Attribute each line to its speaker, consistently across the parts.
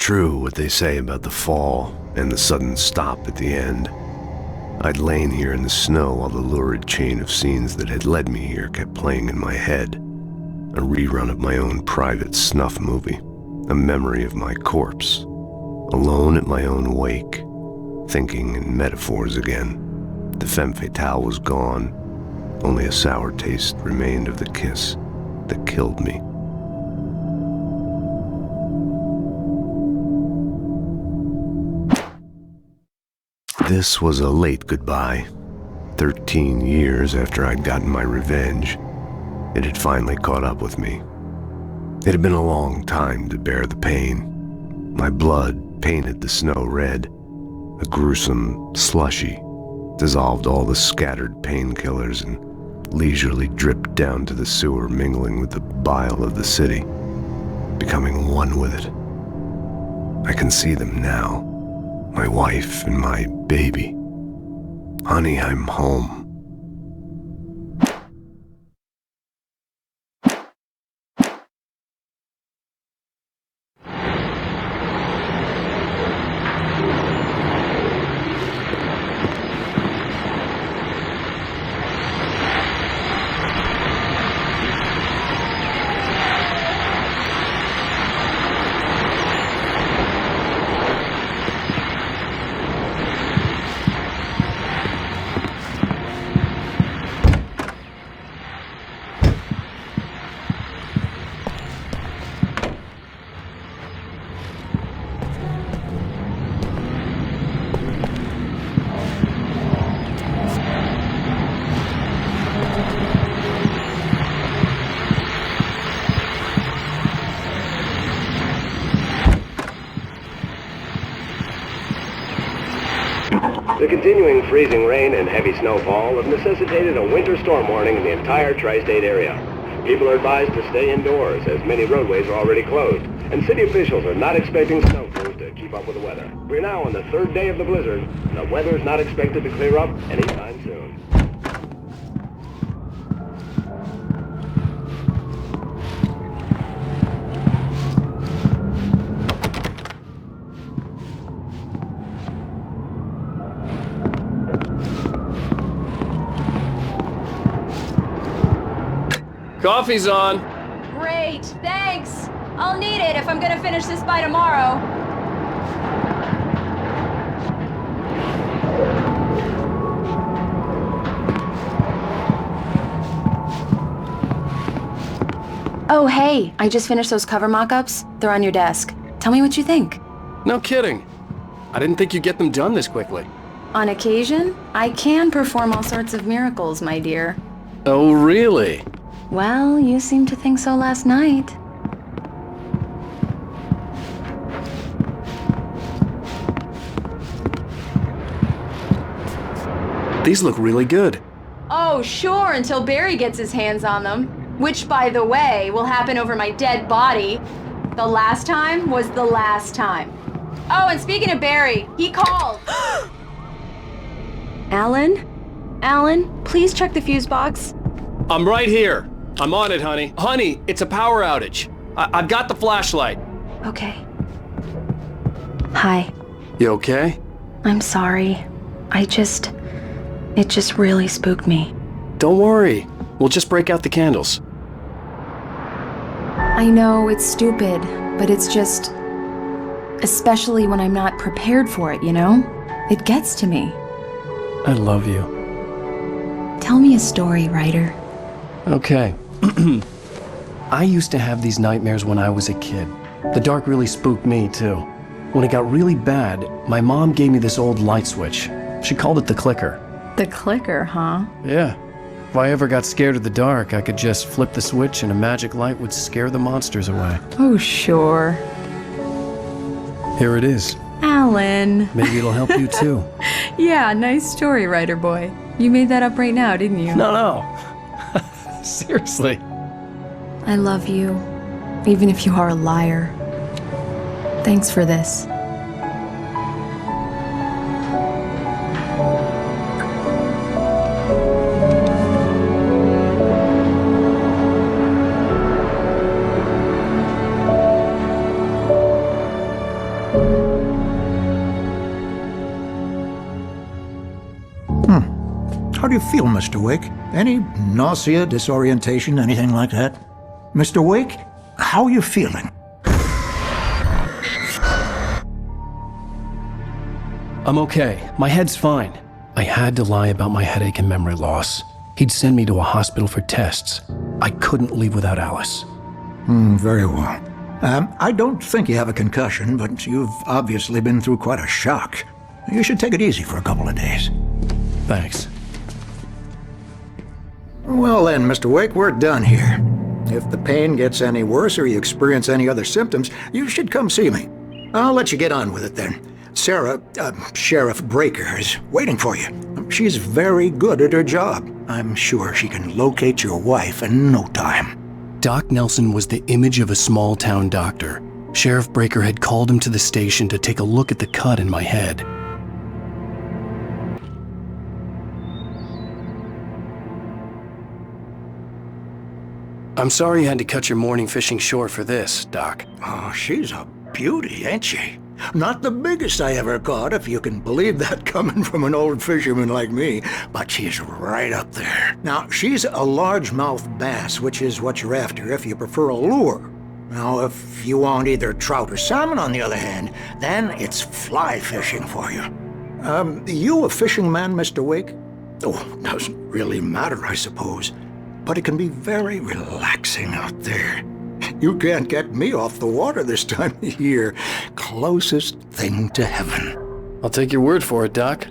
Speaker 1: true what they say about the fall and the sudden stop at the end. I'd lain here in the snow while the lurid chain of scenes that had led me here kept playing in my head. A rerun of my own private snuff movie, a memory of my corpse, alone at my own wake, thinking in metaphors again. The femme fatale was gone. Only a sour taste remained of the kiss that killed me. This was a late goodbye. 13 years after I'd gotten my revenge, it had finally caught up with me. It had been a long time to bear the pain. My blood painted the snow red. A gruesome slushy dissolved all the scattered painkillers and leisurely dripped down to the sewer, mingling with the bile of the city, becoming one with it. I can see them now. My wife and my baby. Honey, I'm home.
Speaker 2: The continuing freezing rain and heavy snowfall have necessitated a winter storm warning in the entire tri-state area. People are advised to stay indoors as many roadways are already closed, and city officials are not expecting snow crews to keep up with the weather. We're now on the third day of the blizzard, and the weather is not expected to clear up anytime soon.
Speaker 3: Coffee's on.
Speaker 4: Great, thanks. I'll need it if I'm gonna finish this by tomorrow. Oh, hey, I just finished those cover mock-ups. They're on your desk. Tell me what you think.
Speaker 3: No kidding. I didn't think you'd get them done this quickly.
Speaker 4: On occasion, I can perform all sorts of miracles, my dear.
Speaker 3: Oh, really?
Speaker 4: Well, you seemed to think so last night.
Speaker 3: These look really good.
Speaker 4: Oh, sure, until Barry gets his hands on them. Which, by the way, will happen over my dead body. The last time was the last time. Oh, and speaking of Barry, he called. Alan? Alan, please check the fuse box.
Speaker 3: I'm right here. I'm on it, honey. Honey, it's a power outage. I've got the flashlight.
Speaker 4: Okay. Hi.
Speaker 3: You okay?
Speaker 4: I'm sorry. It just really spooked me.
Speaker 3: Don't worry. We'll just break out the candles.
Speaker 4: I know it's stupid, but it's just... especially when I'm not prepared for it, you know? It gets to me.
Speaker 3: I love you.
Speaker 4: Tell me a story, writer.
Speaker 3: Okay. I used to have these nightmares when I was a kid. The dark really spooked me, too. When it got really bad, my mom gave me this old light switch. She called it the clicker.
Speaker 4: The clicker, huh?
Speaker 3: Yeah. If I ever got scared of the dark, I could just flip the switch and a magic light would scare the monsters away.
Speaker 4: Oh, sure.
Speaker 3: Here it is.
Speaker 4: Alan.
Speaker 3: Maybe it'll help you, too.
Speaker 4: Yeah, nice story, writer boy. You made that up right now, didn't you?
Speaker 3: No. Seriously.
Speaker 4: I love you, even if you are a liar. Thanks for this.
Speaker 5: do you feel, Mr. Wake? Any nausea, disorientation, anything like that? Mr. Wake, how are you feeling?
Speaker 3: I'm okay. My head's fine. I had to lie about my headache and memory loss. He'd send me to a hospital for tests. I couldn't leave without Alice.
Speaker 5: Very well. I don't think you have a concussion, but you've obviously been through quite a shock. You should take it easy for a couple of days.
Speaker 3: Thanks.
Speaker 5: Well then, Mr. Wake, we're done here. If the pain gets any worse or you experience any other symptoms, you should come see me. I'll let you get on with it then. Sarah, Sheriff Breaker, is waiting for you. She's very good at her job. I'm sure she can locate your wife in no time.
Speaker 3: Doc Nelson was the image of a small-town doctor. Sheriff Breaker had called him to the station to take a look at the cut in my head. I'm sorry you had to cut your morning fishing short for this, Doc.
Speaker 5: Oh, she's a beauty, ain't she? Not the biggest I ever caught, if you can believe that coming from an old fisherman like me, but she's right up there. Now, she's a largemouth bass, which is what you're after if you prefer a lure. Now, if you want either trout or salmon, on the other hand, then it's fly fishing for you. You a fishing man, Mr. Wake? Oh, doesn't really matter, I suppose. But it can be very relaxing out there. You can't get me off the water this time of year. Closest thing to heaven.
Speaker 3: I'll take your word for it, Doc.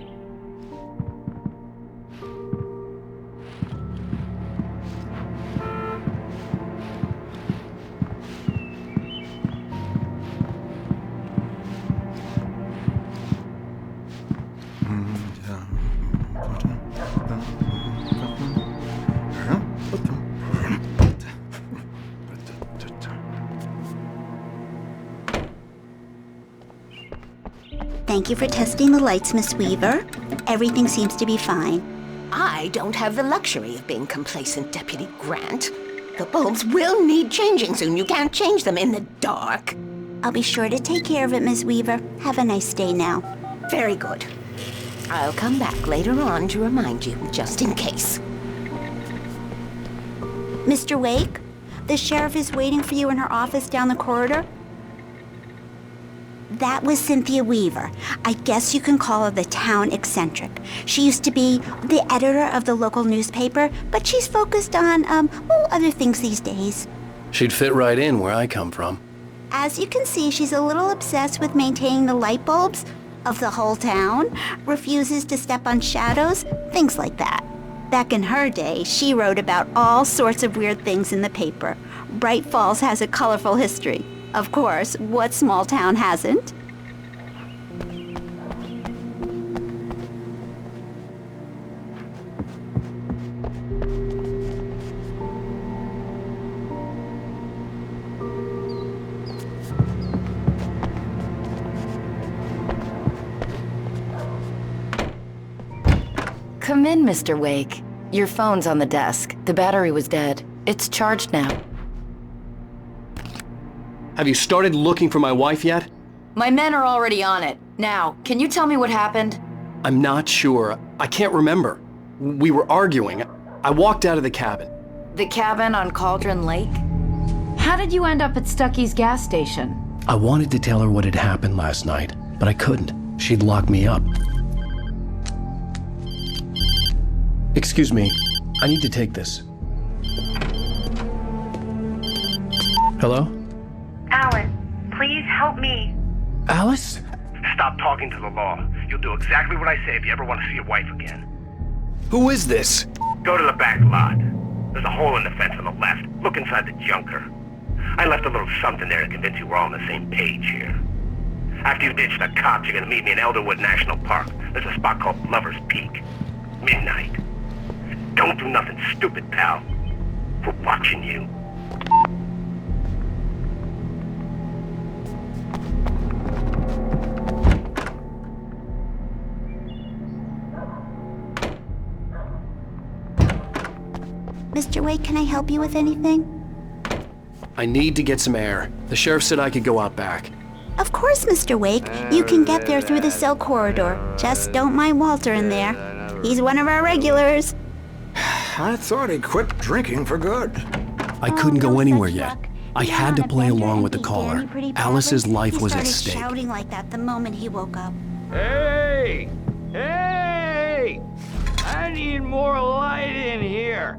Speaker 6: Thank you for testing the lights, Miss Weaver. Everything seems to be fine.
Speaker 7: I don't have the luxury of being complacent, Deputy Grant. The bulbs will need changing soon. You can't change them in the dark.
Speaker 6: I'll be sure to take care of it, Miss Weaver. Have a nice day now.
Speaker 7: Very good. I'll come back later on to remind you, just in case.
Speaker 6: Mr. Wake, the sheriff is waiting for you in her office down the corridor. That was Cynthia Weaver. I guess you can call her the town eccentric. She used to be the editor of the local newspaper, but she's focused on, other things these days.
Speaker 3: She'd fit right in where I come from.
Speaker 6: As you can see, she's a little obsessed with maintaining the light bulbs of the whole town, refuses to step on shadows, things like that. Back in her day, she wrote about all sorts of weird things in the paper. Bright Falls has a colorful history. Of course, what small town hasn't?
Speaker 8: Come in, Mr. Wake. Your phone's on the desk. The battery was dead. It's charged now.
Speaker 3: Have you started looking for my wife yet?
Speaker 8: My men are already on it. Now, can you tell me what happened?
Speaker 3: I'm not sure. I can't remember. We were arguing. I walked out of the cabin.
Speaker 8: The cabin on Cauldron Lake?
Speaker 9: How did you end up at Stuckey's gas station?
Speaker 3: I wanted to tell her what had happened last night, but I couldn't. She'd lock me up. Excuse me. I need to take this. Hello?
Speaker 10: Alan, please help me.
Speaker 3: Alice?
Speaker 2: Stop talking to the law. You'll do exactly what I say if you ever want to see your wife again.
Speaker 3: Who is this?
Speaker 2: Go to the back lot. There's a hole in the fence on the left. Look inside the junker. I left a little something there to convince you we're all on the same page here. After you ditch the cops, you're gonna meet me in Elderwood National Park. There's a spot called Lover's Peak. Midnight. Don't do nothing stupid, pal. We're watching you.
Speaker 6: Mr. Wake, can I help you with anything?
Speaker 3: I need to get some air. The sheriff said I could go out back.
Speaker 6: Of course, Mr. Wake. You can get there through the cell corridor. Just don't mind Walter in there. He's one of our regulars.
Speaker 5: I thought he quit drinking for good.
Speaker 3: I couldn't go
Speaker 6: no
Speaker 3: anywhere
Speaker 6: such
Speaker 3: yet.
Speaker 6: luck.
Speaker 3: I
Speaker 6: He
Speaker 3: had
Speaker 6: went
Speaker 3: to
Speaker 6: on a
Speaker 3: play
Speaker 6: bender
Speaker 3: along
Speaker 6: and
Speaker 3: with the
Speaker 6: beat
Speaker 3: caller.
Speaker 6: Danny pretty badly.
Speaker 3: Alice's life was at
Speaker 6: He
Speaker 3: stake.
Speaker 6: started shouting like that the moment he woke up.
Speaker 11: Hey! Hey! I need more light in here.